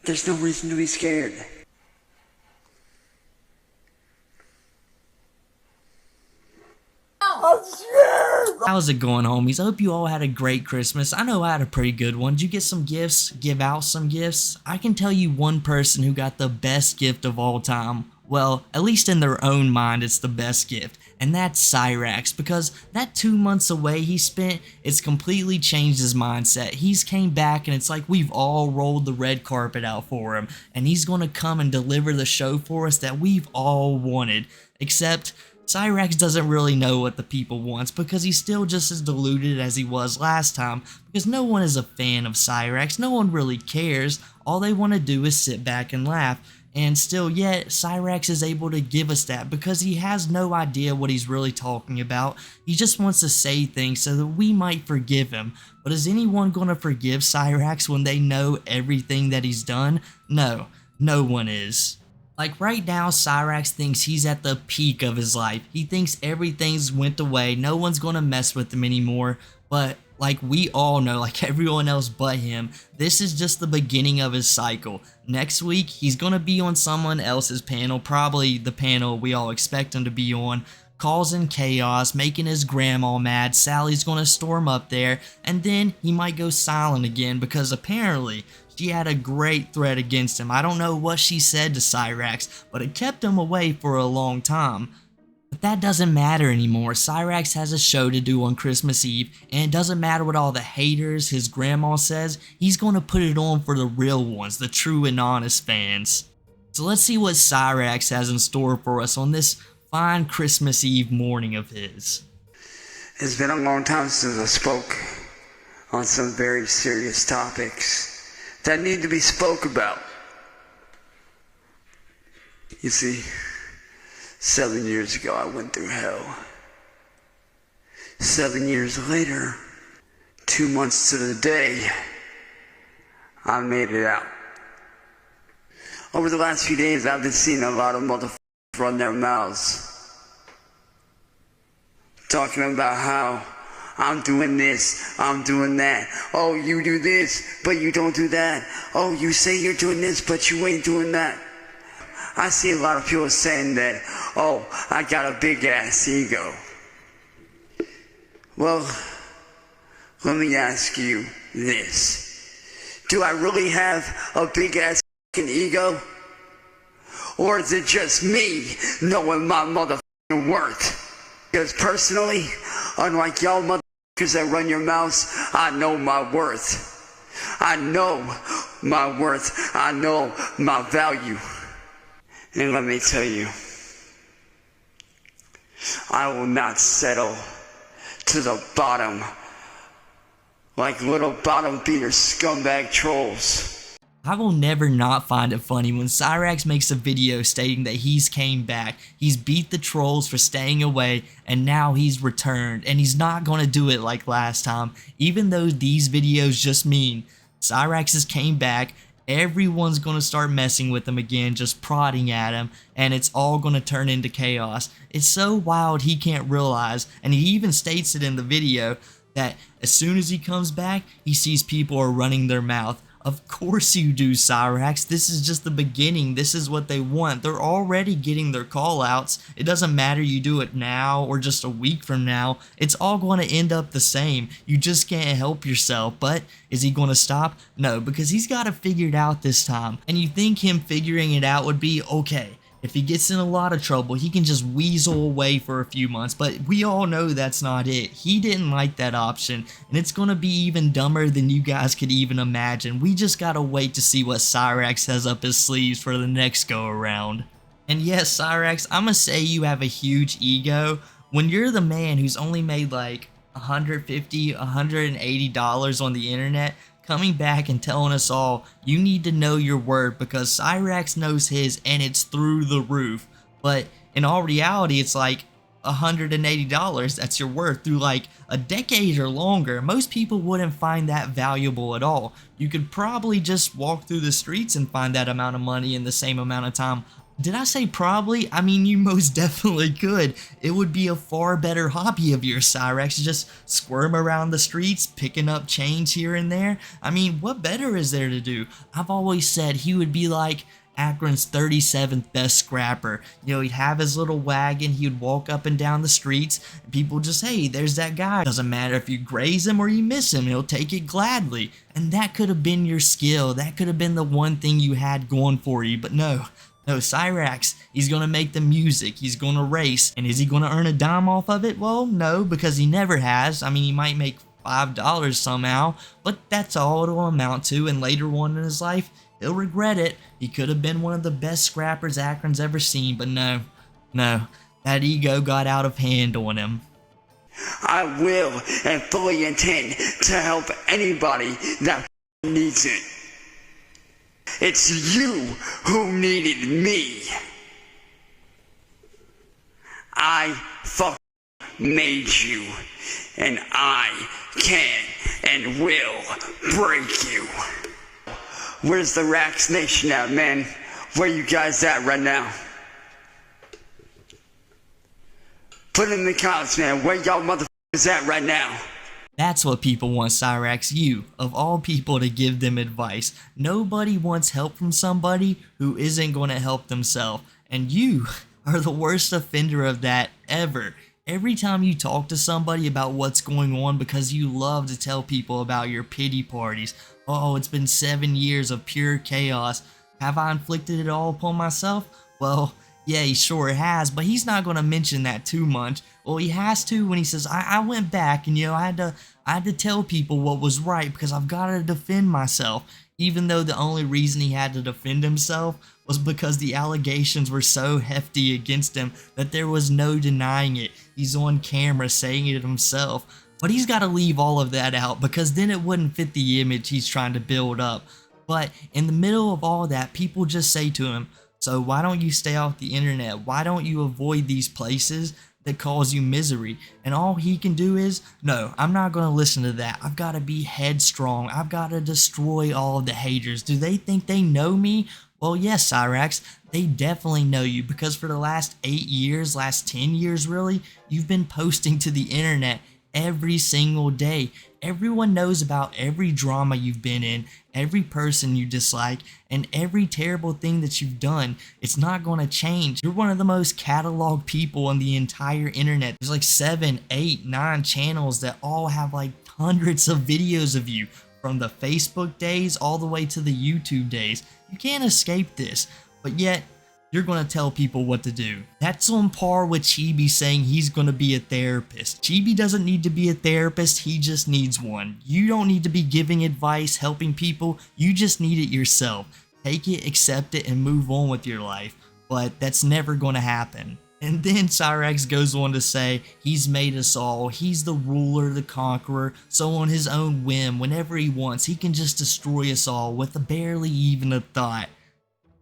There's no reason to be scared. How's it going, homies? I hope you all had a great Christmas. I know I had a pretty good one. Did you get some gifts? Give out some gifts? I can tell you one person who got the best gift of all time. Well, at least in their own mind, it's the best gift. And that's Cyraxx, because that 2 months away he spent, it's completely changed his mindset. He's came back and it's like we've all rolled the red carpet out for him. And he's gonna come and deliver the show for us that we've all wanted. Except Cyraxx doesn't really know what the people wants because he's still just as deluded as he was last time, because no one is a fan of Cyraxx, no one really cares, all they want to do is sit back and laugh. And still yet, Cyraxx is able to give us that because he has no idea what he's really talking about. He just wants to say things so that we might forgive him. But is anyone going to forgive Cyraxx when they know everything that he's done? No, no one is. Like right now, Cyraxx thinks he's at the peak of his life. He thinks everything's went away, no one's gonna mess with him anymore, but like we all know, like everyone else but him, this is just the beginning of his cycle. Next week, he's gonna be on someone else's panel, probably the panel we all expect him to be on, causing chaos, making his grandma mad. Sally's gonna storm up there, and then he might go silent again because apparently she had a great threat against him. I don't know what she said to Cyraxx, but it kept him away for a long time. But that doesn't matter anymore. Cyraxx has a show to do on Christmas Eve, and it doesn't matter what all the haters, his grandma says, he's gonna put it on for the real ones, the true and honest fans. So let's see what Cyraxx has in store for us on this fine Christmas Eve morning of his. It's been a long time since I spoke on some very serious topics that need to be spoke about. You see, 7 years ago I went through hell. 7 years later, 2 months to the day, I made it out. Over the last few days I've been seeing a lot of motherfuckers run their mouths, talking about how I'm doing this, I'm doing that. Oh, you do this, but you don't do that. Oh, you say you're doing this, but you ain't doing that. I see a lot of people saying that, oh, I got a big ass ego. Well, let me ask you this. Do I really have a big ass ego? Or is it just me knowing my motherfucking worth? Because personally, unlike y'all motherfuckers that run your mouths, I know my worth. I know my worth. I know my value. And let me tell you, I will not settle to the bottom like little bottom beater scumbag trolls. I will never not find it funny when Cyraxx makes a video stating that he's came back, he's beat the trolls for staying away, and now he's returned, and he's not gonna do it like last time. Even though these videos just mean Cyraxx has came back, everyone's gonna start messing with him again, just prodding at him, and it's all gonna turn into chaos. It's so wild he can't realize, and he even states it in the video, that as soon as he comes back, he sees people are running their mouth. Of course you do, Cyraxx. This is just the beginning. This is what they want. They're already getting their call outs. It doesn't matter you do it now or just a week from now. It's all going to end up the same. You just can't help yourself. But is he going to stop? No, because he's got it figured out this time. And you think him figuring it out would be okay. If he gets in a lot of trouble, he can just weasel away for a few months, but we all know that's not it. He didn't like that option, and it's gonna be even dumber than you guys could even imagine. We just gotta wait to see what Cyraxx has up his sleeves for the next go around. And yes, Cyraxx, I'ma say you have a huge ego. When you're the man who's only made like $150, $180 on the internet, coming back and telling us all, you need to know your worth because Cyraxx knows his and it's through the roof. But in all reality, it's like $180 that's your worth through like a decade or longer. Most people wouldn't find that valuable at all. You could probably just walk through the streets and find that amount of money in the same amount of time. Did I say probably? I mean, you most definitely could. It would be a far better hobby of yours, Cyrax. Just squirm around the streets, picking up chains here and there. I mean, what better is there to do? I've always said he would be like Akron's 37th best scrapper. You know, he'd have his little wagon, he would walk up and down the streets, and people just, hey, there's that guy. Doesn't matter if you graze him or you miss him, he'll take it gladly. And that could have been your skill. That could have been the one thing you had going for you, but no. No, Cyrax, he's gonna make the music, he's gonna race, and is he gonna earn a dime off of it? Well, no, because he never has. I mean, he might make $5 somehow, but that's all it'll amount to, and later on in his life, he'll regret it. He could have been one of the best scrappers Akron's ever seen, but no, that ego got out of hand on him. I will and fully intend to help anybody that needs it. It's you who needed me. I made you, and I can and will break you. Where's the Rax Nation at, man? Where you guys at right now? Put in the comments, man. Where y'all motherfuckers at right now? That's what people want, Cyrax. You, of all people, to give them advice. Nobody wants help from somebody who isn't going to help themselves. And you are the worst offender of that ever. Every time you talk to somebody about what's going on because you love to tell people about your pity parties. Oh, it's been 7 years of pure chaos. Have I inflicted it all upon myself? Well, yeah, he sure has, but he's not going to mention that too much. Well, he has to when he says, I went back and, you know, I had to tell people what was right because I've got to defend myself. Even though the only reason he had to defend himself was because the allegations were so hefty against him that there was no denying it. He's on camera saying it himself. But he's got to leave all of that out because then it wouldn't fit the image he's trying to build up. But in the middle of all that, people just say to him, so why don't you stay off the internet? Why don't you avoid these places that cause you misery? And all he can do is, no, I'm not going to listen to that. I've got to be headstrong. I've got to destroy all of the haters. Do they think they know me? Well, yes, Cyrax, they definitely know you because for the last 8 years, last 10 years really, you've been posting to the internet every single day. Everyone knows about every drama you've been in, every person you dislike, and every terrible thing that you've done. It's not going to change. You're one of the most cataloged people on the entire internet. There's like 7, 8, 9 channels that all have like hundreds of videos of you, from the Facebook days all the way to the YouTube days. You can't escape this, but yet you're going to tell people what to do. That's on par with Chibi saying he's going to be a therapist. Chibi doesn't need to be a therapist, he just needs one. You don't need to be giving advice, helping people, you just need it yourself. Take it, accept it, and move on with your life. But that's never going to happen. And then Cyrax goes on to say he's made us all, he's the ruler, the conqueror, so on his own whim, whenever he wants, he can just destroy us all with barely even a thought.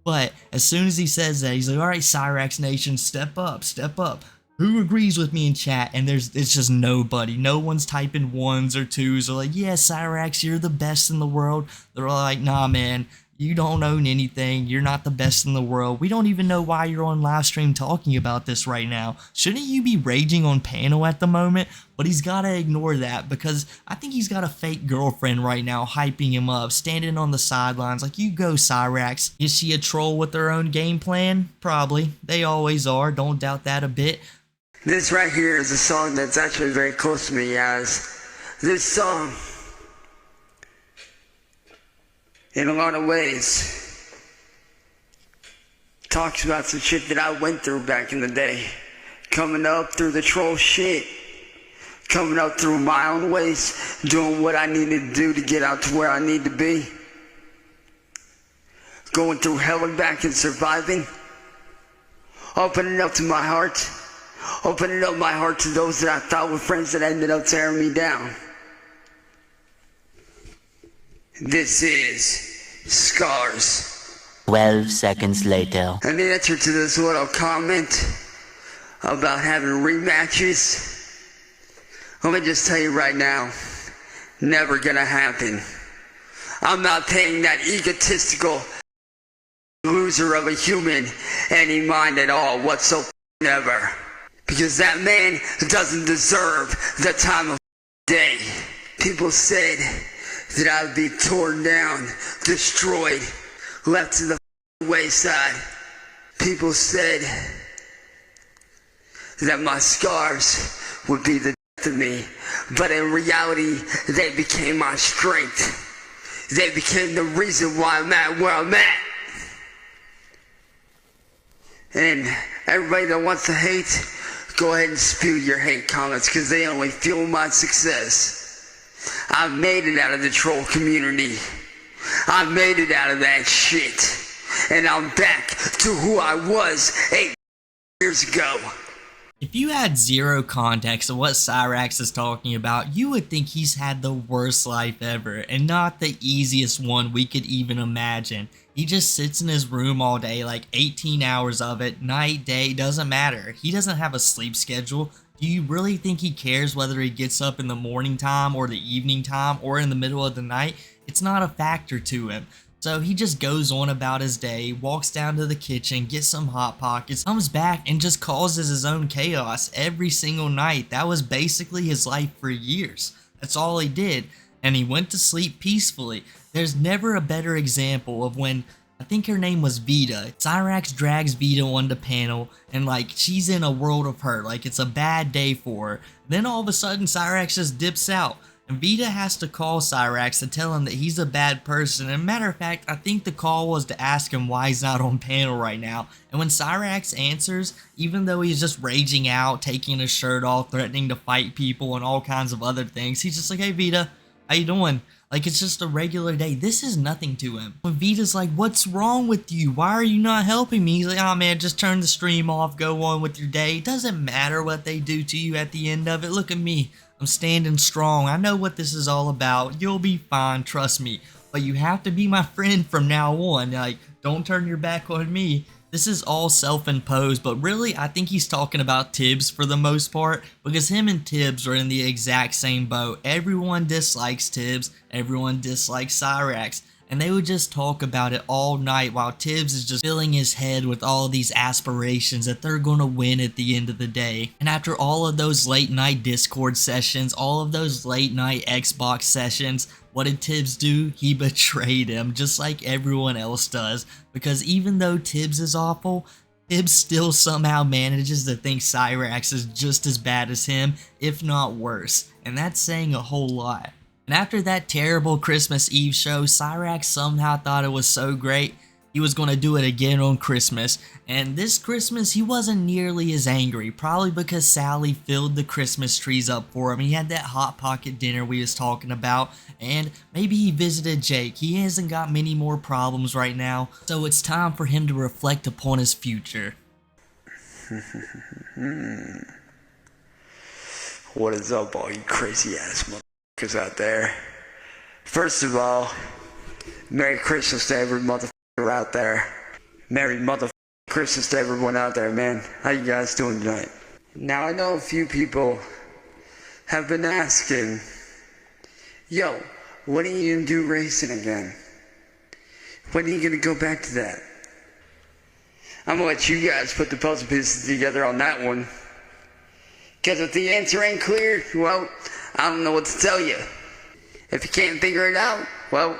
But as soon as he says that, he's like, alright, Cyrax Nation, step up, step up. Who agrees with me in chat? And it's just nobody. No one's typing 1s or 2s or like, yeah, Cyrax, you're the best in the world. They're all like, nah, man, you don't own anything. You're not the best in the world. We don't even know why you're on live stream talking about this right now. Shouldn't you be raging on panel at the moment? But he's got to ignore that because I think he's got a fake girlfriend right now hyping him up, standing on the sidelines like, you go, Cyrax. Is she a troll with her own game plan? Probably. They always are. Don't doubt that a bit. This right here is a song that's actually very close to me, guys. This song, in a lot of ways, talks about some shit that I went through back in the day. Coming up through the troll shit. Coming up through my own ways. Doing what I needed to do to get out to where I need to be. Going through hell and back and surviving. Opening up to my heart. Opening up my heart to those that I thought were friends that ended up tearing me down. This is Scars. 12 seconds later. And the answer to this little comment about having rematches, let me just tell you right now, never gonna happen. I'm not paying that egotistical loser of a human any mind at all whatsoever. Because that man doesn't deserve the time of day. People said that I would be torn down, destroyed, left to the wayside. People said that my scars would be the death of me. But in reality, they became my strength. They became the reason why I'm at where I'm at. And everybody that wants to hate, go ahead and spew your hate comments, because they only fuel my success. I've made it out of the troll community. I made it out of that shit. And I'm back to who I was 8 years ago. If you had zero context of what Cyraxx is talking about, you would think he's had the worst life ever, and not the easiest one we could even imagine. He just sits in his room all day, like 18 hours of it, night, day, doesn't matter. He doesn't have a sleep schedule. Do you really think he cares whether he gets up in the morning time or the evening time or in the middle of the night? It's not a factor to him. So he just goes on about his day, walks down to the kitchen, gets some Hot Pockets, comes back and just causes his own chaos every single night. That was basically his life for years. That's all he did. And he went to sleep peacefully. There's never a better example of when, I think her name was Vita. Cyraxx drags Vita on the panel and like she's in a world of hurt. Like it's a bad day for her. Then all of a sudden Cyraxx just dips out. And Vita has to call Cyraxx to tell him that he's a bad person. And matter of fact, I think the call was to ask him why he's not on panel right now. And when Cyraxx answers, even though he's just raging out, taking his shirt off, threatening to fight people and all kinds of other things, he's just like, hey Vita, how you doing? Like it's just a regular day. This is nothing to him. When Vita's like, what's wrong with you? Why are you not helping me? He's like, oh man, just turn the stream off, go on with your day. It doesn't matter what they do to you at the end of it. Look at me. I'm standing strong. I know what this is all about. You'll be fine, trust me. But you have to be my friend from now on. Like, don't turn your back on me. This is all self-imposed, but really, I think he's talking about Tibbs for the most part, because him and Tibbs are in the exact same boat. Everyone dislikes Tibbs, everyone dislikes Cyraxx, and they would just talk about it all night while Tibbs is just filling his head with all of these aspirations that they're gonna win at the end of the day. And after all of those late night Discord sessions, all of those late night Xbox sessions, what did Tibbs do? He betrayed him, just like everyone else does. Because even though Tibbs is awful, Tibbs still somehow manages to think Cyraxx is just as bad as him, if not worse. And that's saying a whole lot. And after that terrible Christmas Eve show, Cyraxx somehow thought it was so great, he was going to do it again on Christmas. And this Christmas, he wasn't nearly as angry, probably because Sally filled the Christmas trees up for him. He had that Hot Pocket dinner we was talking about, and maybe he visited Jake. He hasn't got many more problems right now, so it's time for him to reflect upon his future. What is up, all you crazy ass motherfuckers out there? First of all, Merry Christmas to every motherfucker out there. Merry motherfucking Christmas to everyone out there, man. How you guys doing tonight? Now, I know a few people have been asking, yo, when are you gonna do racing again? When are you gonna go back to that? I'm gonna let you guys put the puzzle pieces together on that one. Because if the answer ain't clear, well, I don't know what to tell you. If you can't figure it out, well,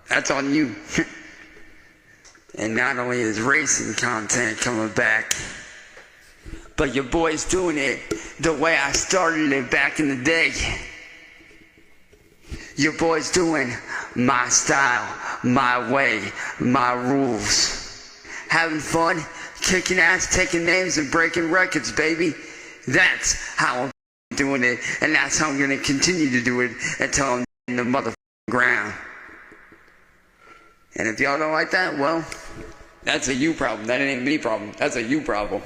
that's on you. And not only is racing content coming back, but your boy's doing it the way I started it back in the day. Your boy's doing my style, my way, my rules. Having fun, kicking ass, taking names, and breaking records, baby. That's how I'm doing it, and that's how I'm going to continue to do it until I'm in the motherfucking ground. And if y'all don't like that, well, that's a you problem. That ain't me problem. That's a you problem.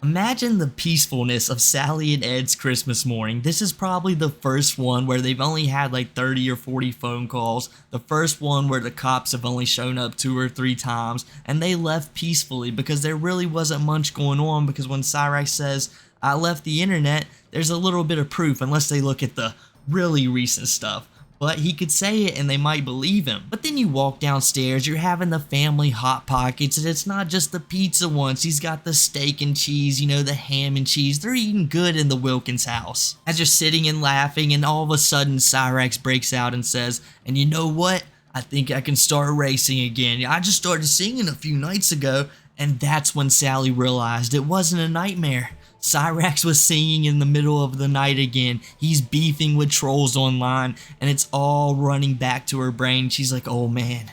Imagine the peacefulness of Sally and Ed's Christmas morning. This is probably the first one where they've only had like 30 or 40 phone calls. The first one where the cops have only shown up 2 or 3 times. And they left peacefully because there really wasn't much going on. Because when Cyrax says, I left the internet, there's a little bit of proof unless they look at the really recent stuff. But he could say it and they might believe him. But then you walk downstairs, you're having the family Hot Pockets, and it's not just the pizza ones. He's got the steak and cheese, you know, the ham and cheese. They're eating good in the Wilkins house. As you're sitting and laughing, and all of a sudden Cyrax breaks out and says, "And you know what? I think I can start racing again. I just started singing a few nights ago." And that's when Sally realized it wasn't a nightmare. Cyrax was singing in the middle of the night again. He's beefing with trolls online, and it's all running back to her brain. She's like, oh man,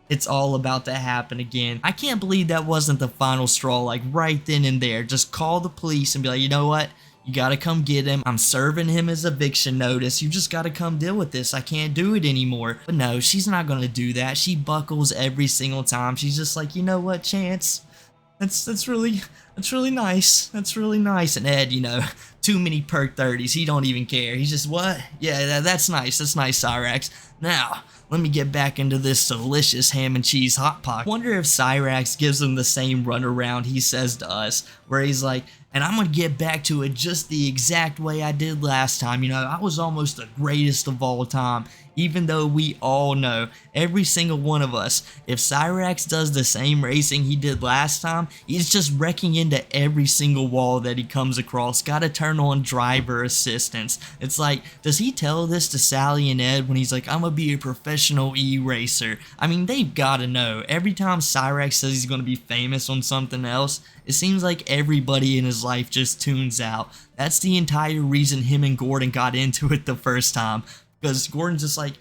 it's all about to happen again. I can't believe that wasn't the final straw, like right then and there. Just call the police and be like, you know what? You gotta come get him. I'm serving him his eviction notice. You just gotta come deal with this. I can't do it anymore. But no, she's not gonna do that. She buckles every single time. She's just like, you know what, Chance? That's really nice. That's really nice. And Ed, you know, too many perk 30s. He don't even care. He's just, what? Yeah, that's nice. That's nice, Cyrax. Now, let me get back into this delicious ham and cheese hot pot. Wonder if Cyrax gives him the same runaround he says to us, where he's like, and I'm gonna get back to it just the exact way I did last time. You know, I was almost the greatest of all time. Even though we all know, every single one of us, if Cyrax does the same racing he did last time, he's just wrecking into every single wall that he comes across. Gotta turn on driver assistance. It's like, does he tell this to Sally and Ed when he's like, I'm gonna be a professional e-racer? I mean, they've gotta know. Every time Cyrax says he's gonna be famous on something else, it seems like everybody in his life just tunes out. That's the entire reason him and Gordon got into it the first time. Because Gordon's just like,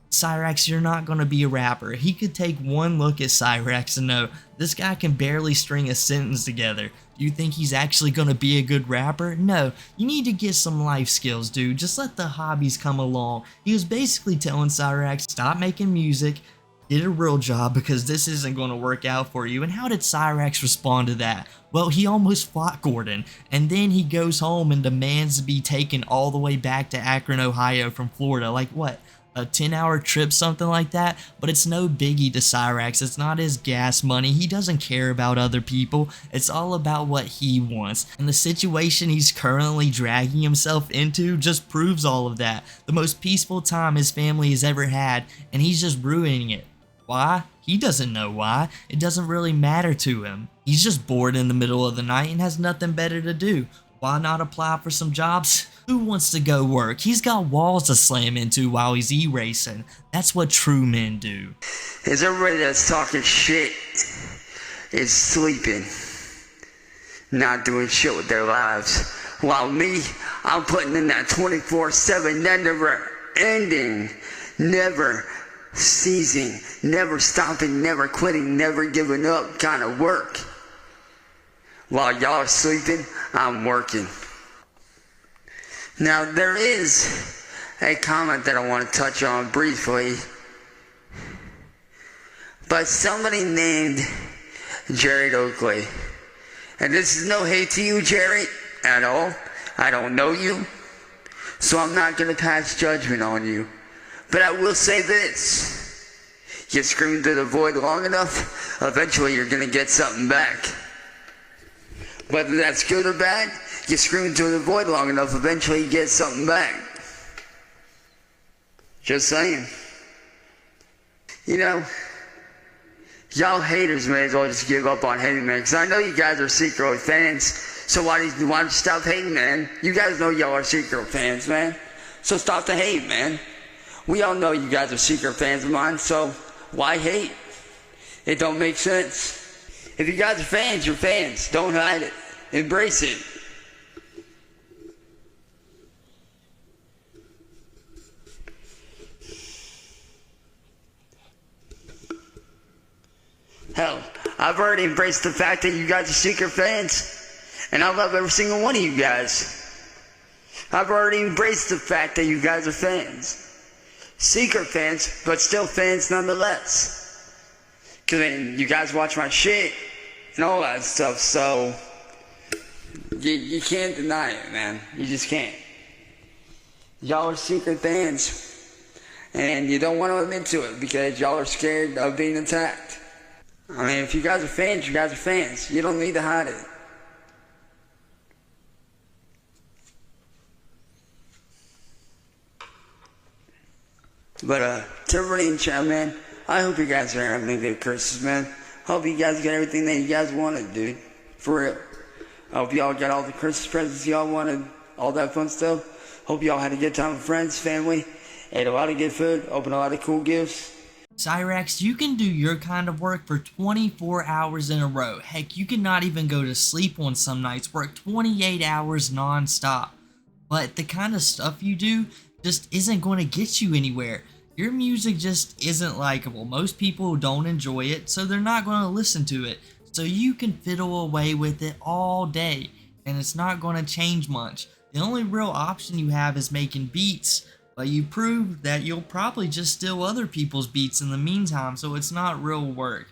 Cyrax, you're not going to be a rapper. He could take one look at Cyrax and know, this guy can barely string a sentence together. Do you think he's actually going to be a good rapper? No, you need to get some life skills, dude. Just let the hobbies come along. He was basically telling Cyrax, stop making music, get a real job because this isn't going to work out for you. And how did Cyrax respond to that? Well, he almost fought Gordon, and then he goes home and demands to be taken all the way back to Akron, Ohio from Florida. Like what? A 10-hour trip, something like that? But it's no biggie to Cyrax. It's not his gas money. He doesn't care about other people. It's all about what he wants. And the situation he's currently dragging himself into just proves all of that. The most peaceful time his family has ever had, and he's just ruining it. Why? He doesn't know why. It doesn't really matter to him. He's just bored in the middle of the night and has nothing better to do. Why not apply for some jobs? Who wants to go work? He's got walls to slam into while he's e-racing. That's what true men do. Is everybody that's talking shit is sleeping, not doing shit with their lives. While me, I'm putting in that 24/7, never ending, never ceasing, never stopping, never quitting, never giving up kind of work. While y'all are sleeping, I'm working. Now there is a comment that I want to touch on briefly, by somebody named Jared Oakley. And this is no hate to you, Jared, at all. I don't know you, so I'm not going to pass judgment on you. But I will say this, you scream through the void long enough, eventually you're going to get something back. Whether that's good or bad, you scream through the void long enough, eventually you get something back. Just saying. You know, y'all haters may as well just give up on hating, man, because I know you guys are secret fans, so why don't you stop hating, man? You guys know y'all are secret fans, man, so stop the hate, man. We all know you guys are secret fans of mine, so why hate? It don't make sense. If you guys are fans, you're fans. Don't hide it. Embrace it. Hell, I've already embraced the fact that you guys are secret fans, and I love every single one of you guys. I've already embraced the fact that you guys are fans. Secret fans, but still fans nonetheless. Because I mean, you guys watch my shit and all that stuff, so you can't deny it, man. You just can't. Y'all are secret fans, and you don't want to admit to it because y'all are scared of being attacked. I mean, if you guys are fans, you guys are fans. You don't need to hide it. But to everybody in chat, man, I hope you guys are having a good Christmas, man. Hope you guys got everything that you guys wanted, dude. For real. I hope y'all got all the Christmas presents y'all wanted, all that fun stuff. Hope y'all had a good time with friends, family, ate a lot of good food, opened a lot of cool gifts. Cyraxx, you can do your kind of work for 24 hours in a row. Heck, you cannot even go to sleep on some nights, work 28 hours non-stop. But the kind of stuff you do just isn't going to get you anywhere. Your music just isn't likable. Most people don't enjoy it, so they're not going to listen to it. So you can fiddle away with it all day, and it's not going to change much. The only real option you have is making beats, but you prove that you'll probably just steal other people's beats in the meantime, so it's not real work.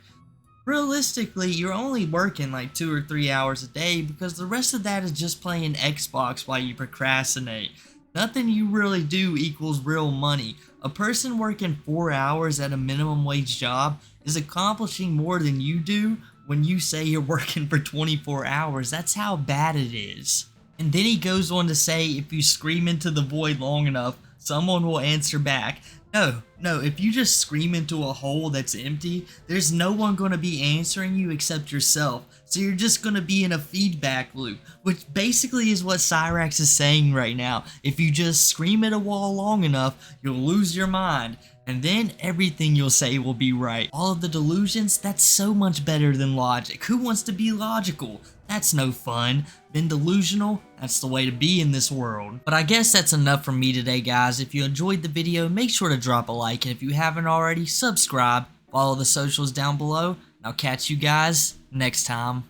Realistically, you're only working like 2 or 3 hours a day because the rest of that is just playing Xbox while you procrastinate. Nothing you really do equals real money. A person working 4 hours at a minimum wage job is accomplishing more than you do when you say you're working for 24 hours. That's how bad it is. And then he goes on to say if you scream into the void long enough, someone will answer back. No, if you just scream into a hole that's empty, there's no one going to be answering you except yourself. So you're just going to be in a feedback loop, which basically is what Cyraxx is saying right now. If you just scream at a wall long enough, you'll lose your mind, and then everything you'll say will be right. All of the delusions, that's so much better than logic. Who wants to be logical? That's no fun. Been delusional? That's the way to be in this world. But I guess that's enough from me today, guys. If you enjoyed the video, make sure to drop a like, and if you haven't already, subscribe, follow the socials down below, and I'll catch you guys next time.